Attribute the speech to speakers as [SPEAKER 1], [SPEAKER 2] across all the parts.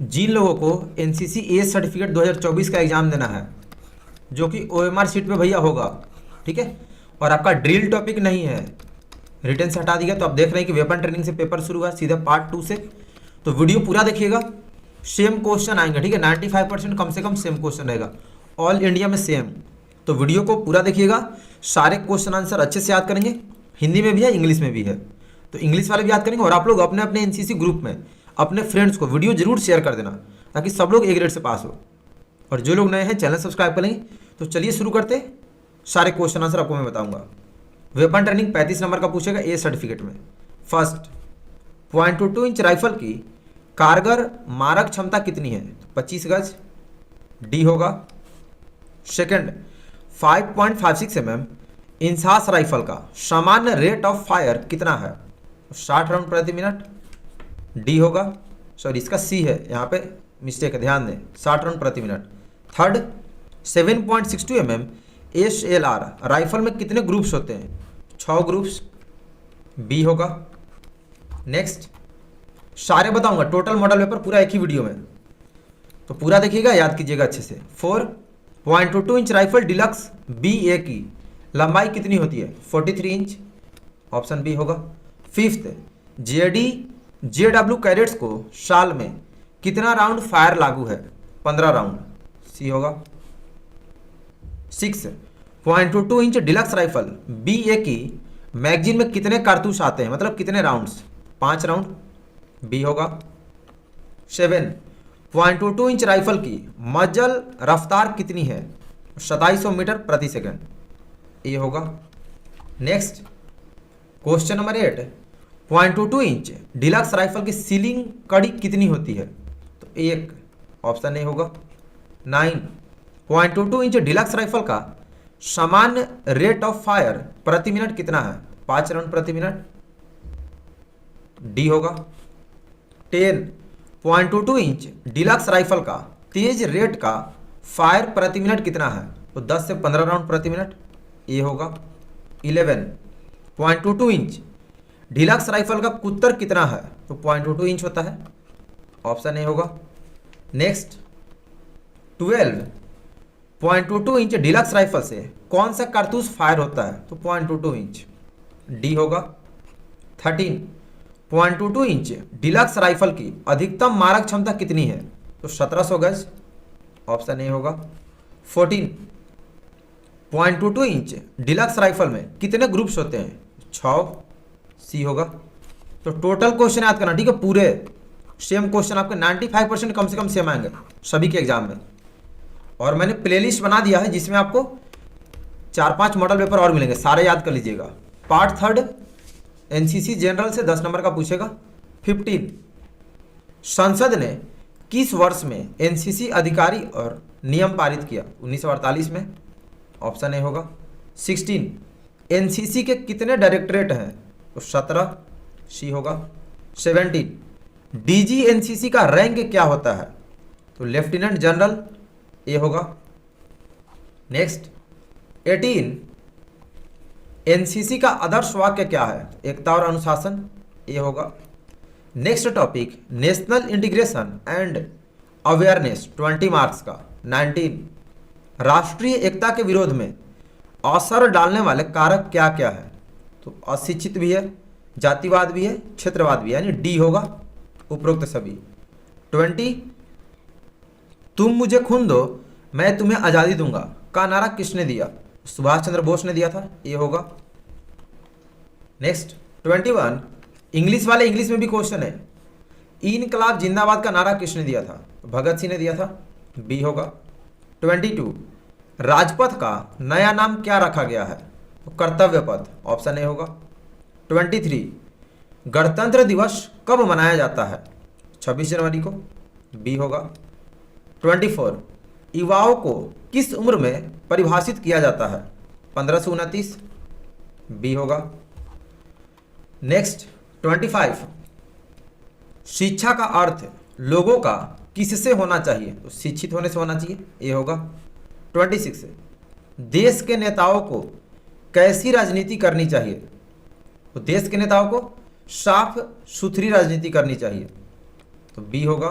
[SPEAKER 1] जिन लोगों को NCC A certificate 2024 का एग्जाम देना है, जो कि ओएमआर शीट पे भैया होगा, ठीक है, और आपका ड्रिल टॉपिक नहीं है, रिटर्न से हटा दिया, तो आप देख रहे हैं कि वेपन ट्रेनिंग से पेपर शुरू हुआ सीधा पार्ट 2 से। तो वीडियो पूरा देखिएगा, सेम क्वेश्चन आएंगे, ठीक है, 95% कम से कम सेम क्वेश्चन रहेगा, ऑल इंडिया में सेम। तो वीडियो को पूरा देखिएगा, सारे क्वेश्चन आंसर अच्छे से याद करेंगे, हिंदी में भी है इंग्लिश में भी है, तो इंग्लिश वाले भी याद करेंगे। और आप लोग अपने अपने एनसीसी ग्रुप में अपने फ्रेंड्स को वीडियो जरूर शेयर कर देना, ताकि सब लोग ए ग्रेड से पास हो। और जो लोग नए हैं चैनल सब्सक्राइब कर लेंगे। तो चलिए शुरू करते, सारे क्वेश्चन आंसर आपको मैं बताऊंगा। वेपन ट्रेनिंग 35 नंबर का पूछेगा ए सर्टिफिकेट में। फर्स्ट, .22 इंच राइफल की कारगर मारक क्षमता कितनी है? 25 गज, डी होगा। सेकंड, 5.56 इंसास राइफल का सामान्य रेट ऑफ फायर कितना है? 60 राउंड प्रति मिनट, डी होगा। सॉरी, इसका सी है, यहाँ पे मिस्टेक है, ध्यान दें, 60 राउंड प्रति मिनट। थर्ड, 7.62 SLR राइफल में कितने ग्रुप्स होते हैं? 6 ग्रुप्स, बी होगा। नेक्स्ट, सारे बताऊंगा, टोटल मॉडल पेपर पूरा एक ही वीडियो में, तो पूरा देखिएगा, याद कीजिएगा अच्छे से। 4.22 इंच राइफल डिलक्स BA की लंबाई कितनी होती है? 43 इंच, ऑप्शन बी होगा। फिफ्थ, JW कैडेट्स को साल में कितना राउंड फायर लागू है? 15 राउंड, सी होगा। 6.22 इंच डिलक्स राइफल BA की मैगजीन में कितने कारतूस आते हैं, मतलब कितने राउंड्स? 5 राउंड, बी होगा। 7.22 इंच राइफल की मजल रफ्तार कितनी है? 2700 मीटर प्रति सेकंड, ये होगा। Next, question number 8, .22 inch deluxe rifle की सीलिंग कड़ी कितनी होती है? तो एक, ऑप्शन ए होगा। 9.22 इंच डिलक्स राइफल का सामान्य रेट ऑफ फायर प्रति मिनट कितना है? 5 राउंड प्रति मिनट, डी होगा। 10.22 इंच डिलक्स राइफल का तेज रेट का फायर प्रति मिनट कितना है? तो 10 से 15 राउंड प्रति मिनट, ये होगा। 11.22 इंच डिलक्स राइफल का कुत्तर कितना है? तो 0.22 इंच होता है, ऑप्शन ए होगा। नेक्स्ट, 12.22 इंच डिलक्स राइफल से कौन सा कारतूस फायर होता है? तो 0.22 इंच, डी होगा। 13.22 इंच डिलक्स राइफल की अधिकतम मारक क्षमता कितनी है? तो 1700 गज, ऑप्शन ए होगा। 14.22 इंच डिलक्स राइफल में कितने ग्रुप्स होते हैं? 6, सी होगा। तो टोटल क्वेश्चन याद करना, ठीक है, पूरे सेम क्वेश्चन आपके 95% कम से कम सेम आएंगे सभी के एग्जाम में। और मैंने प्लेलिस्ट बना दिया है जिसमें आपको 4-5 मॉडल पेपर और मिलेंगे, सारे याद कर लीजिएगा। पार्ट 3 एनसीसी जनरल से 10 नंबर का पूछेगा। 15, संसद ने किस वर्ष में एनसीसी अधिकारी और नियम पारित किया? 1948 में, ऑप्शन ए होगा। 16, एनसीसी के कितने डायरेक्टरेट हैं? तो 17, सी होगा। 17, डीजी एनसीसी का रैंक क्या होता है? तो लेफ्टिनेंट जनरल, ये होगा। नेक्स्ट, 18, एनसीसी का आदर्श वाक्य क्या है? एकता और अनुशासन, ये होगा। Next topic, national integration and awareness 20 marks का। 19, राष्ट्रीय एकता के विरोध में असर डालने वाले कारक क्या क्या है? तो अशिक्षित भी है, जातिवाद भी है, क्षेत्रवाद भी है, यानी डी होगा, उपरोक्त सभी। 20, तुम मुझे खून दो मैं तुम्हें आज़ादी दूंगा का नारा किसने दिया? सुभाष चंद्र बोस ने दिया था, ये होगा। नेक्स्ट, 21, इंग्लिश वाले इंग्लिश में भी क्वेश्चन है, इनकलाब जिंदाबाद का नारा किसने दिया था? भगत सिंह ने दिया था, बी होगा। 22, राजपथ का नया नाम क्या रखा गया है? तो कर्तव्य पथ, ऑप्शन ए होगा। 23, गणतंत्र दिवस कब मनाया जाता है? 26 जनवरी को, बी होगा। 24, युवाओं को किस उम्र में परिभाषित किया जाता है? 15 से 29, बी होगा। नेक्स्ट, 25, शिक्षा का अर्थ लोगों का किससे होना चाहिए? तो शिक्षित होने से होना चाहिए, ये होगा। 26, देश के नेताओं को कैसी राजनीति करनी चाहिए? तो देश के नेताओं को साफ सुथरी राजनीति करनी चाहिए, तो बी होगा।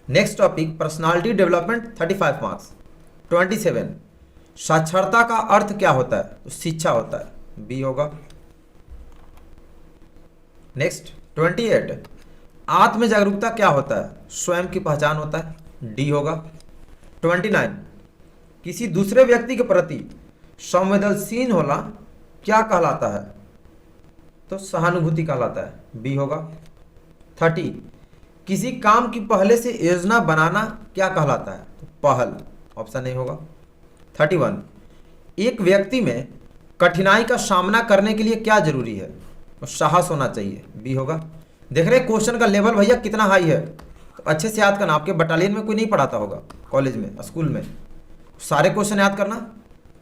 [SPEAKER 1] Next topic personality development 35 marks. 27 साक्षरता का अर्थ क्या होता है? तो शिक्षा होता है, बी होगा। नेक्स्ट 28 आत्म जागरूकता क्या होता है? स्वयं की पहचान होता है, डी होगा। 29 किसी दूसरे व्यक्ति के प्रति संवेदनशील होना क्या कहलाता है? तो सहानुभूति कहलाता है, बी होगा। 30 किसी काम की पहले से योजना बनाना क्या कहलाता है? तो पहल, ऑप्शन ए होगा। 31 एक व्यक्ति में कठिनाई का सामना करने के लिए क्या जरूरी है? तो साहस होना चाहिए, बी होगा। देख रहे क्वेश्चन का लेवल भैया कितना हाई है, तो अच्छे से याद करना। आपके बटालियन में कोई नहीं पढ़ाता होगा, कॉलेज में, स्कूल में, सारे क्वेश्चन याद करना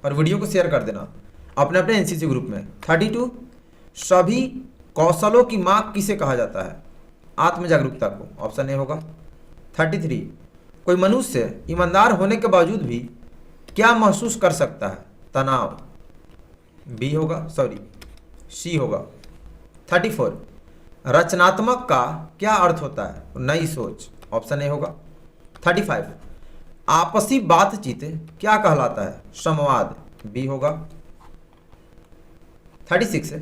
[SPEAKER 1] और वीडियो को शेयर कर देना अपने अपने एनसीसी ग्रुप में। 32 सभी कौशलों की माँ किसे कहा जाता है? आत्म जागरूकता को, ऑप्शन ए होगा। 33 कोई मनुष्य ईमानदार होने के बावजूद भी क्या महसूस कर सकता है? तनाव, बी होगा, सॉरी सी होगा। 34 रचनात्मक का क्या अर्थ होता है? नई सोच, ऑप्शन ए होगा। 35 आपसी बातचीत क्या कहलाता है? संवाद, बी होगा। 36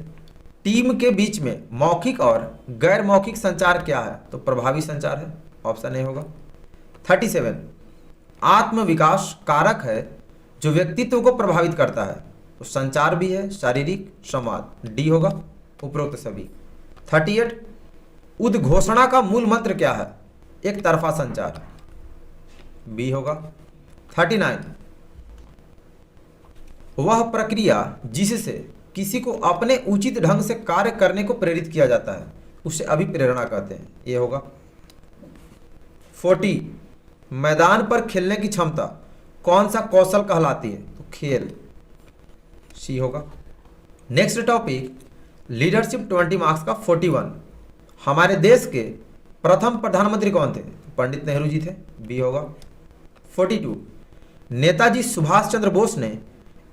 [SPEAKER 1] टीम के बीच में मौखिक और गैर मौखिक संचार क्या है? तो प्रभावी संचार है, ऑप्शन ए होगा। 37 आत्म विकास कारक है जो व्यक्तित्व को प्रभावित करता है, तो संचार भी है, शारीरिक, संवाद, डी होगा, उपरोक्त सभी। 38 उद्घोषणा का मूल मंत्र क्या है? एक तरफा संचार, बी होगा। 39 वह प्रक्रिया जिससे किसी को अपने उचित ढंग से कार्य करने को प्रेरित किया जाता है उसे अभिप्रेरणा कहते हैं, ये होगा। 40 मैदान पर खेलने की क्षमता कौन सा कौशल कहलाती है? तो खेल, सी होगा। नेक्स्ट टॉपिक लीडरशिप 20 मार्क्स का 41 हमारे देश के प्रथम प्रधानमंत्री कौन थे? पंडित नेहरू जी थे, बी होगा। 42 नेताजी सुभाष चंद्र बोस ने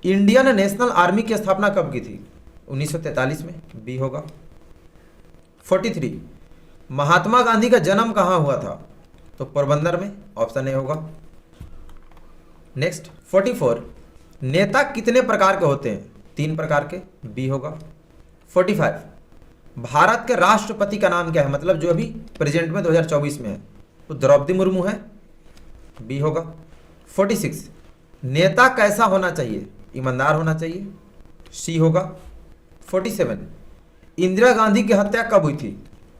[SPEAKER 1] इंडियन नेशनल आर्मी की स्थापना कब की थी? 1943 में, बी होगा। 43 महात्मा गांधी का जन्म कहाँ हुआ था? तो पोरबंदर में, ऑप्शन ए होगा। नेक्स्ट 44 नेता कितने प्रकार के होते हैं? 3 प्रकार के, बी होगा। 45 भारत के राष्ट्रपति का नाम क्या है? मतलब जो अभी प्रेजेंट में 2024 में है, तो द्रौपदी मुर्मू है, बी होगा। 46 नेता कैसा होना चाहिए? ईमानदार होना चाहिए, सी होगा। 47 इंदिरा गांधी की हत्या कब हुई थी?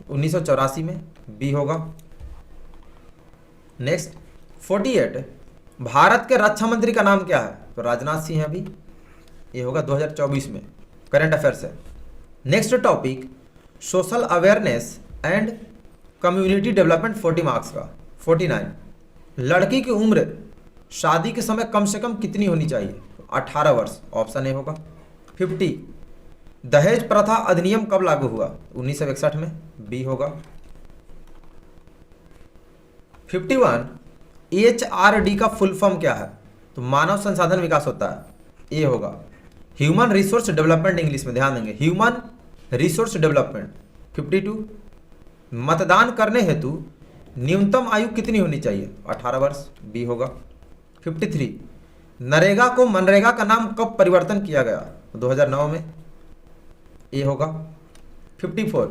[SPEAKER 1] 1984 में, बी होगा। नेक्स्ट 48 भारत के रक्षा मंत्री का नाम क्या है? तो राजनाथ सिंह है अभी, ये होगा 2024 में, करंट अफेयर्स है। Next topic social awareness and community development 40 marks का 49 लड़की की उम्र शादी के समय कम से कम कितनी होनी चाहिए? तो 18 वर्ष, ऑप्शन ए होगा। 50 दहेज प्रथा अधिनियम कब लागू हुआ? 1961 में, बी होगा। 51 HRD का फुल फॉर्म क्या है? तो मानव संसाधन विकास होता है, ए होगा। ह्यूमन रिसोर्स डेवलपमेंट इंग्लिश में, ध्यान देंगे, ह्यूमन रिसोर्स डेवलपमेंट। 52 मतदान करने हेतु न्यूनतम आयु कितनी होनी चाहिए? 18 वर्ष, बी होगा। 53 नरेगा को मनरेगा का नाम कब परिवर्तन किया गया? 2009 में, ए होगा। 54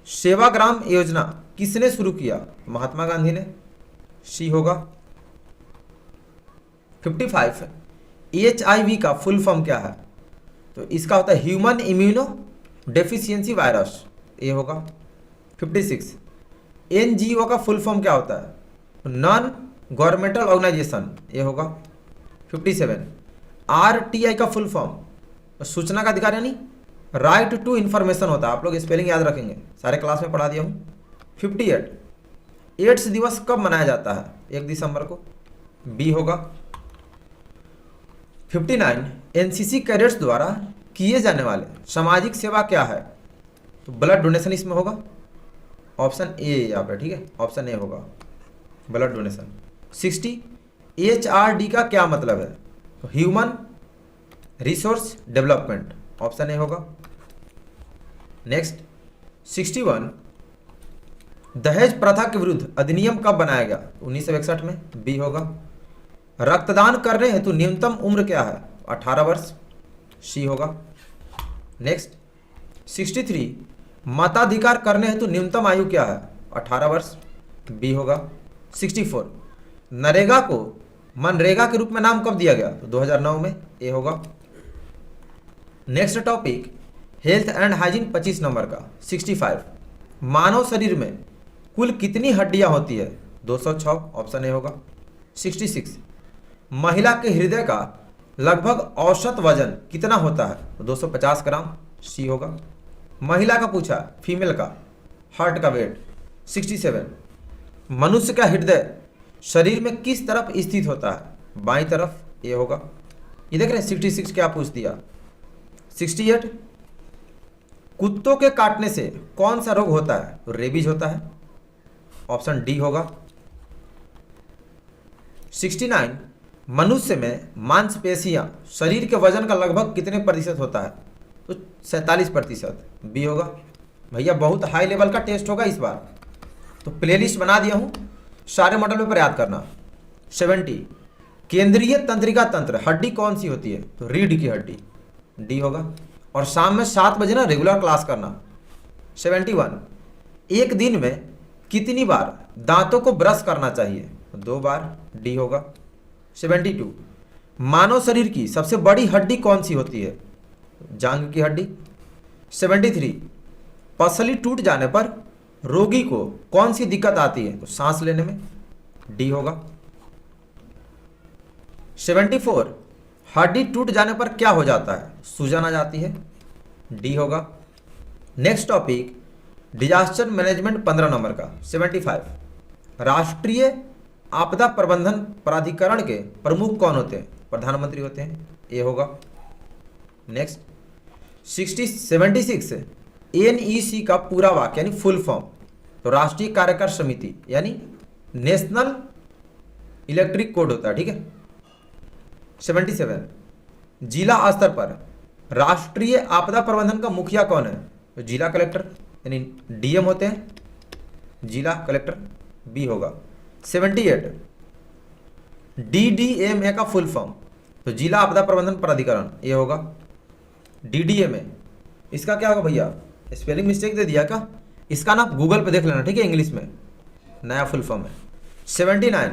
[SPEAKER 1] सेवाग्राम योजना किसने शुरू किया? महात्मा गांधी ने, सी होगा। 55 HIV का फुल फॉर्म क्या है? तो इसका होता है ह्यूमन इम्यूनो डेफिशिएंसी वायरस, ये होगा। 56 NGO का फुल फॉर्म क्या होता है? नॉन गवर्नमेंटल ऑर्गेनाइजेशन, ये होगा। 57 RTI का फुल फॉर्म सूचना का अधिकार यानी राइट टू इन्फॉर्मेशन होता है, आप लोग स्पेलिंग याद रखेंगे, सारे क्लास में पढ़ा दिया हूँ। 58 एड्स दिवस कब मनाया जाता है? 1 दिसंबर को, बी होगा। 59 NCC कैडेट्स द्वारा किए जाने वाले सामाजिक सेवा क्या है? तो ब्लड डोनेशन इसमें होगा, ऑप्शन ए यहाँ पे, ठीक है, ऑप्शन ए होगा, ब्लड डोनेशन। 60 HRD का क्या मतलब है? तो human resource development, option A होगा। नेक्स्ट 61 दहेज प्रथा के विरुद्ध अधिनियम कब बनाया गया? 1961 में, बी होगा। रक्तदान करने हेतु न्यूनतम उम्र क्या है? 18 वर्ष, सी होगा। नेक्स्ट 63 मताधिकार करने हेतु न्यूनतम आयु क्या है? 18 वर्ष, बी होगा। 64 नरेगा को मनरेगा के रूप में नाम कब दिया गया? तो 2009 में, ए होगा। Next topic health and hygiene 25 number का। 65 मानव शरीर में कुल कितनी हड्डियां होती है? 206, ऑप्शन ए होगा। 66 महिला के हृदय का लगभग औसत वजन कितना होता है? 250 ग्राम, सी होगा। महिला का पूछा, फीमेल का हार्ट का वेट। 67 मनुष्य का हृदय शरीर में किस तरफ स्थित होता है? बाईं तरफ, ये होगा। ये देख रहे हैं 66 क्या पूछ दिया। 68 कुत्तों के काटने से कौन सा रोग होता है? तो रेबीज होता है, ऑप्शन डी होगा। 69 मनुष्य में मांसपेशियां शरीर के वजन का लगभग कितने प्रतिशत होता है? तो 47%, बी होगा। भैया बहुत हाई लेवल का टेस्ट होगा इस बार, तो प्लेलिस्ट बना दिया हूं, सारे मॉडल पेपर याद करना। 70 केंद्रीय तंत्रिका तंत्र हड्डी कौन सी होती है? तो रीढ़ की हड्डी, डी होगा। और शाम में 7 बजे ना रेगुलर क्लास करना। 71 एक दिन में कितनी बार दांतों को ब्रश करना चाहिए? 2 बार, डी होगा। 72 मानव शरीर की सबसे बड़ी हड्डी कौन सी होती है? जांघ की हड्डी। 73 पसली टूट जाने पर रोगी को कौन सी दिक्कत आती है? तो सांस लेने में, डी होगा। 74 हड्डी टूट जाने पर क्या हो जाता है? सूजन आ जाती है, डी होगा। Next topic disaster management 15 number का। 75 राष्ट्रीय आपदा प्रबंधन प्राधिकरण के प्रमुख कौन होते हैं? प्रधानमंत्री होते हैं, ए होगा। नेक्स्ट 76 एनईसी का पूरा वाक्य यानी फुल फॉर्म? तो राष्ट्रीय कार्यकारी समिति यानी नेशनल इलेक्ट्रिक कोड होता है, ठीक है। 77 जिला स्तर पर राष्ट्रीय आपदा प्रबंधन का मुखिया कौन है? तो जिला कलेक्टर यानी डीएम होते हैं, जिला कलेक्टर, बी होगा। 78 डीडीएमए का फुल फॉर्म? तो जिला आपदा प्रबंधन प्राधिकरण, ये होगा। डीडीएमए इसका क्या होगा भैया? स्पेलिंग मिस्टेक दे दिया क्या? इसका ना गूगल पे देख लेना, ठीक है, इंग्लिश में नया फुल फॉर्म है। 79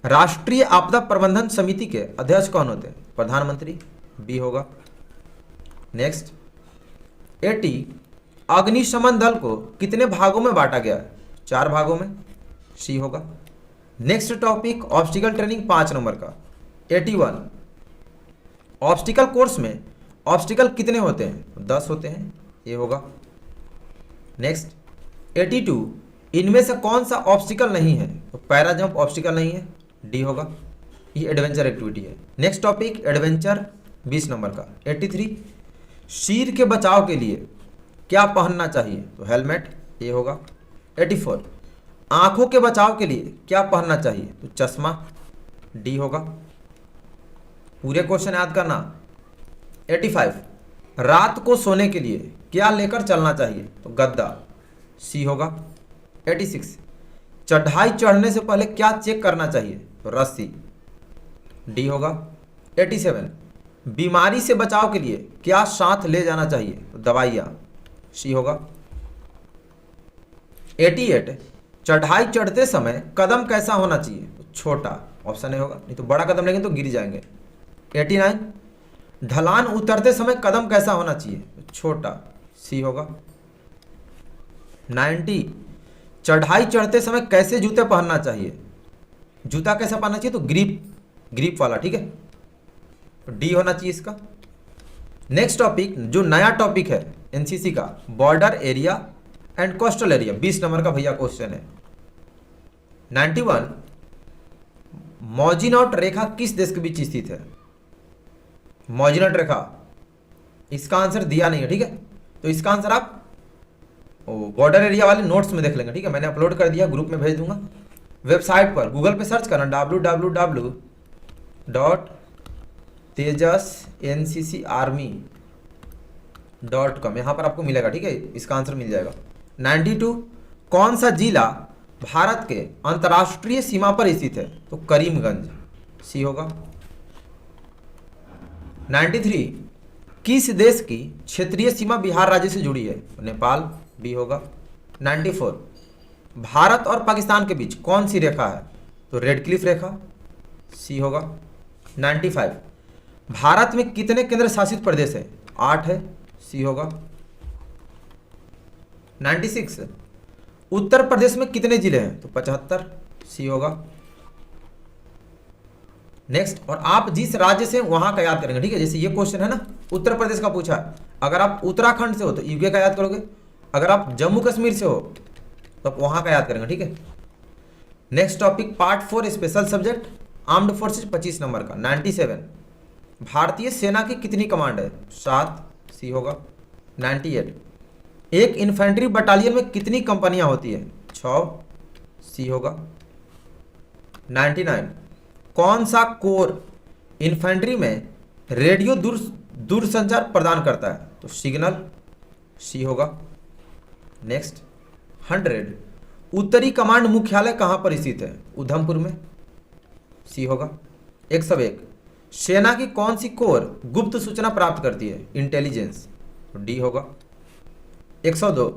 [SPEAKER 1] राष्ट्रीय आपदा प्रबंधन समिति के अध्यक्ष कौन होते हैं? प्रधानमंत्री, बी होगा। नेक्स्ट 80 अग्निशमन दल को कितने भागों में बांटा गया है? 4 भागों में, सी होगा। Next topic obstacle training 5 number का। 81 ऑब्स्टिकल कोर्स में ऑब्स्टिकल कितने होते हैं? 10 होते हैं, ये होगा। नेक्स्ट 82 इनमें से कौन सा ऑब्स्टिकल नहीं है? तो पैरा जंप ऑब्स्टिकल नहीं है, डी होगा। ये एडवेंचर एक्टिविटी है। नेक्स्ट टॉपिक एडवेंचर 20 नंबर का। 83 सिर के बचाव के लिए क्या पहनना चाहिए? तो हेलमेट, ये होगा। 84 आंखों के बचाव के लिए क्या पहनना चाहिए? तो चश्मा, डी होगा। पूरे क्वेश्चन याद करना। 85 रात को सोने के लिए क्या लेकर चलना चाहिए? तो गद्दा, सी होगा। 86 चढ़ाई चढ़ने से पहले क्या चेक करना चाहिए? तो रस्सी, डी होगा। 87 बीमारी से बचाव के लिए क्या साथ ले जाना चाहिए? तो दवाइयाँ, सी होगा। 88 चढ़ाई चढ़ते समय कदम कैसा होना चाहिए? तो छोटा, ऑप्शन ए होगा, नहीं तो बड़ा कदम लेंगे तो गिर जाएंगे। 89 ढलान उतरते समय कदम कैसा होना चाहिए? तो छोटा, सी होगा। 90 चढ़ाई चढ़ते समय कैसे जूते पहनना चाहिए? जूता कैसा पहनना चाहिए? तो ग्रिप वाला, ठीक है, तो डी होना चाहिए इसका। नेक्स्ट टॉपिक जो नया टॉपिक है एनसीसी का, border area and coastal area, 20 number का भैया क्वेश्चन है। 91 मॉजिनॉट रेखा किस देश के बीच स्थित है? मॉजिनॉट रेखा, इसका आंसर दिया नहीं है, ठीक है, तो इसका आंसर आप बॉर्डर एरिया वाले नोट्स में देख लेंगे, ठीक है, मैंने अपलोड कर दिया, ग्रुप में भेज दूंगा। वेबसाइट पर गूगल पे सर्च करना www.tejasnccarmy.com, यहाँ पर आपको मिलेगा, ठीक है, इसका आंसर मिल जाएगा। 92 कौन सा जिला भारत के अंतर्राष्ट्रीय सीमा पर स्थित है? तो करीमगंज, सी होगा। 93, किस देश की क्षेत्रीय सीमा बिहार राज्य से जुड़ी है? तो नेपाल, बी होगा। 94, भारत और पाकिस्तान के बीच कौन सी रेखा है? तो रेड क्लिफ रेखा, सी होगा। 95, भारत में कितने केंद्र शासित प्रदेश है? 8 है, सी होगा। 96, उत्तर प्रदेश में कितने जिले हैं? तो 75, सी होगा। नेक्स्ट, और आप जिस राज्य से वहां का याद करेंगे, ठीक है। जैसे ये क्वेश्चन है ना, उत्तर प्रदेश का पूछा, अगर आप उत्तराखंड से हो तो यूके का याद करोगे, अगर आप जम्मू कश्मीर से हो तो आप वहां का याद करेंगे, ठीक है। Next topic part 4 special subject armed forces 25 number का। 97, भारतीय सेना की कितनी कमांड है? 7, सी होगा। 98, एक इन्फेंट्री बटालियन में कितनी कंपनियां होती है? 6, सी होगा। 99, कौन सा कोर इन्फेंट्री में रेडियो दूरसंचार प्रदान करता है? तो सिग्नल, सी होगा। नेक्स्ट 100, उत्तरी कमांड मुख्यालय कहां पर स्थित है? उधमपुर में, सी होगा। 101, सेना की कौन सी कोर गुप्त सूचना प्राप्त करती है? इंटेलिजेंस, तो डी होगा। 102,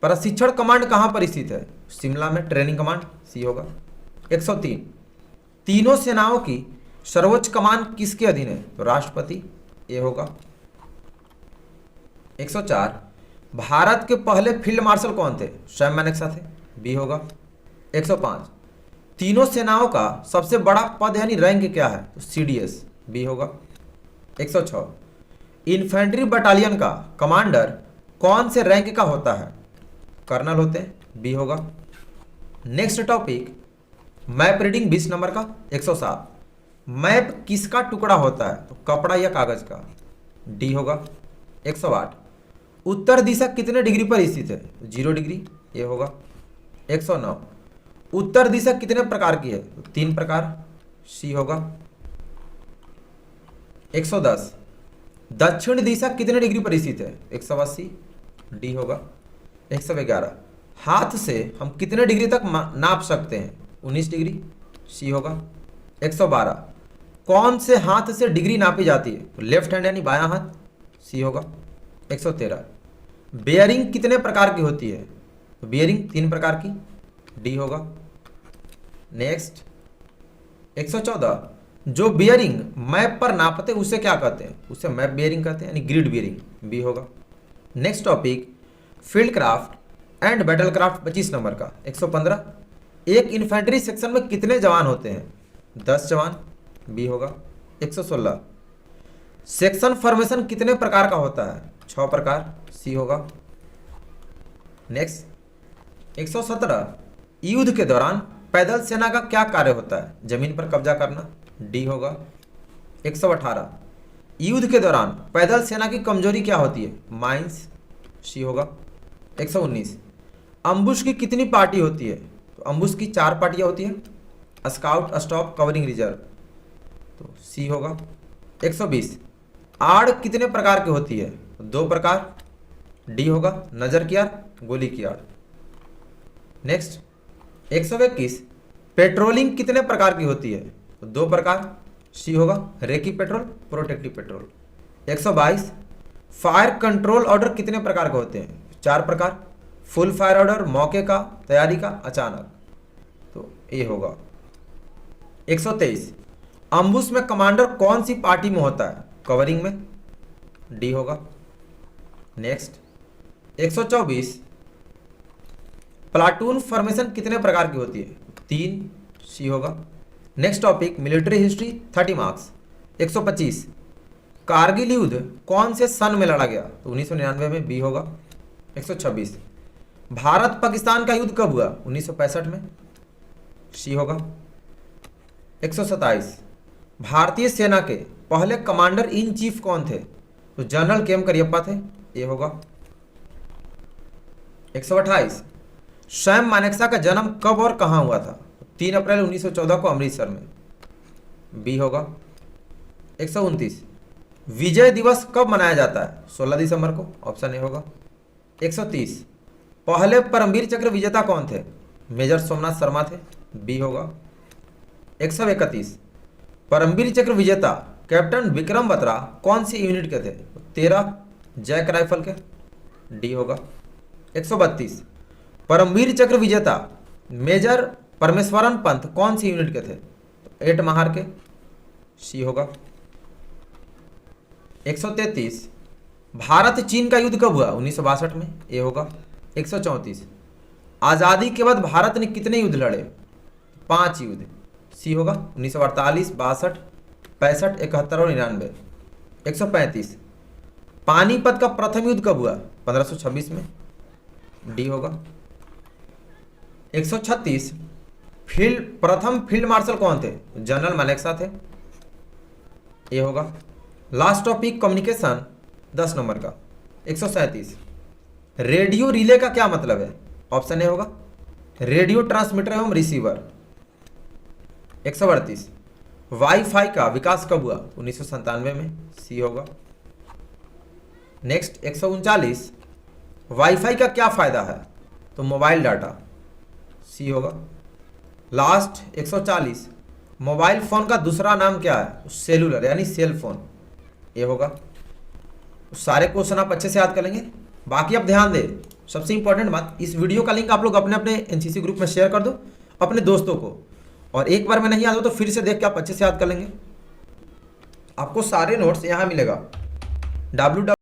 [SPEAKER 1] प्रशिक्षण कमांड कहां पर स्थित है? शिमला में, ट्रेनिंग कमांड, सी होगा। 103, तीनों सेनाओं की सर्वोच्च कमान किसके अधीन है? तो राष्ट्रपति, ए होगा। 104, भारत के पहले फील्ड मार्शल कौन थे? सैम मानेकशॉ थे, बी होगा। 105, तीनों सेनाओं का सबसे बड़ा पद यानी रैंक क्या है? तो सीडीएस, बी होगा। 106, इन्फेंट्री बटालियन का कमांडर कौन से रैंक का होता है? कर्नल होते हैं, बी होगा। Next topic map reading 20 number का। 107, मैप किसका टुकड़ा होता है? तो कपड़ा या कागज का, डी होगा। 108, उत्तर दिशा कितने डिग्री पर स्थित है? 0 डिग्री, ए होगा। 109, उत्तर दिशा कितने प्रकार की है? तो 3 प्रकार, सी होगा। 110, दक्षिण दिशा कितने डिग्री पर स्थित है? 180, डी होगा। 111, हाथ से हम कितने डिग्री तक नाप सकते हैं? 19 डिग्री, सी होगा। 112, कौन से हाथ से डिग्री नापी जाती है? तो लेफ्ट हैंड यानी बायां हाथ, सी होगा। 113, बेयरिंग कितने प्रकार की होती है? तो बेयरिंग 3 प्रकार की, डी होगा। नेक्स्ट 114, जो बेयरिंग मैप पर नापते उसे क्या कहते हैं? उसे मैप बेयरिंग कहते हैं, यानी ग्रिड बेयरिंग, बी होगा। Next topic field craft and battle craft 25 number का। 115, एक इन्फेंट्री सेक्शन में कितने जवान होते हैं? 10 जवान, बी होगा। 116, सेक्शन फॉर्मेशन कितने प्रकार का होता है? 6 प्रकार, सी होगा। नेक्स्ट 117, युद्ध के दौरान पैदल सेना का क्या कार्य होता है? जमीन पर कब्जा करना, डी होगा। 118, युद्ध के दौरान पैदल सेना की कमजोरी क्या होती है? माइंस, सी होगा। 119, अम्बुश की कितनी पार्टी होती है? तो अम्बुश की 4 पार्टियां होती हैं, स्काउट, स्टॉप, कवरिंग, रिजर्व, तो सी होगा। 120, आड़ कितने प्रकार की होती है? 2 प्रकार, डी होगा। नजर की आड़, गोली की आड़। नेक्स्ट 121, पेट्रोलिंग कितने प्रकार की होती है? तो 2 प्रकार, सी होगा। Recce patrol, protective patrol. 122, fire control order कितने प्रकार के होते हैं? 4 प्रकार, फुल फायर ऑर्डर, मौके का, तैयारी का, अचानक, तो ए होगा। 123, अम्बुश में कमांडर कौन सी पार्टी में होता है? कवरिंग में, डी होगा। नेक्स्ट 124, प्लाटून फॉर्मेशन कितने प्रकार की होती है? 3, सी होगा। Next topic military history 30 marks. 125, Kargil युद्ध कौन से सन में लड़ा गया? तो 1999 में, बी होगा। 126, भारत पाकिस्तान का युद्ध कब हुआ? 1965 में, सी होगा। 127, भारतीय सेना के पहले कमांडर इन चीफ कौन थे? तो जनरल के एम करियप्पा थे, ये होगा। 128, सैम मानेकशॉ का जन्म कब और कहां हुआ था? 3 अप्रैल 1914 को अमृतसर में, बी होगा। 129, विजय दिवस कब मनाया जाता है? 16 दिसंबर को, ऑप्शन ए होगा। 130, पहले परमवीर चक्र विजेता कौन थे? मेजर सोमनाथ शर्मा थे, बी होगा। 131 परमवीर चक्र विजेता कैप्टन विक्रम बत्रा कौन सी यूनिट के थे? 13 जैक राइफल के, डी होगा। 132 परमवीर चक्र विजेता मेजर परमेश्वरन पंत कौन सी यूनिट के थे? 8 महार के, सी होगा। 133 भारत चीन का युद्ध कब हुआ? 1962 में, ए होगा। 134 आज़ादी के बाद भारत ने कितने युद्ध लड़े? 5 युद्ध, सी होगा। 1948, 62, 65, 71 और 99। 135 पानीपत का प्रथम युद्ध कब हुआ? 1526 में, डी होगा। 136 प्रथम फील्ड मार्शल कौन थे? जनरल मानेक्शा थे, ए होगा। लास्ट टॉपिक कम्युनिकेशन 10 नंबर का। 137 रेडियो रिले का क्या मतलब है? ऑप्शन ए होगा, रेडियो ट्रांसमीटर एवं रिसीवर। 138 वाईफाई का विकास कब हुआ? 1997 में, सी होगा। नेक्स्ट 139 वाईफाई का क्या फायदा है? तो मोबाइल डाटा, सी होगा। लास्ट 140 मोबाइल फोन का दूसरा नाम क्या है? सेलुलर यानी सेल फोन, ये होगा। सारे क्वेश्चन आप अच्छे से याद कर लेंगे। बाकी आप ध्यान दें, सबसे इंपॉर्टेंट बात, इस वीडियो का लिंक आप लोग अपने अपने एनसीसी ग्रुप में शेयर कर दो अपने दोस्तों को, और एक बार में नहीं याद हो तो फिर से देख के आप अच्छे से याद कर लेंगे। आपको सारे नोट्स यहाँ मिलेगा www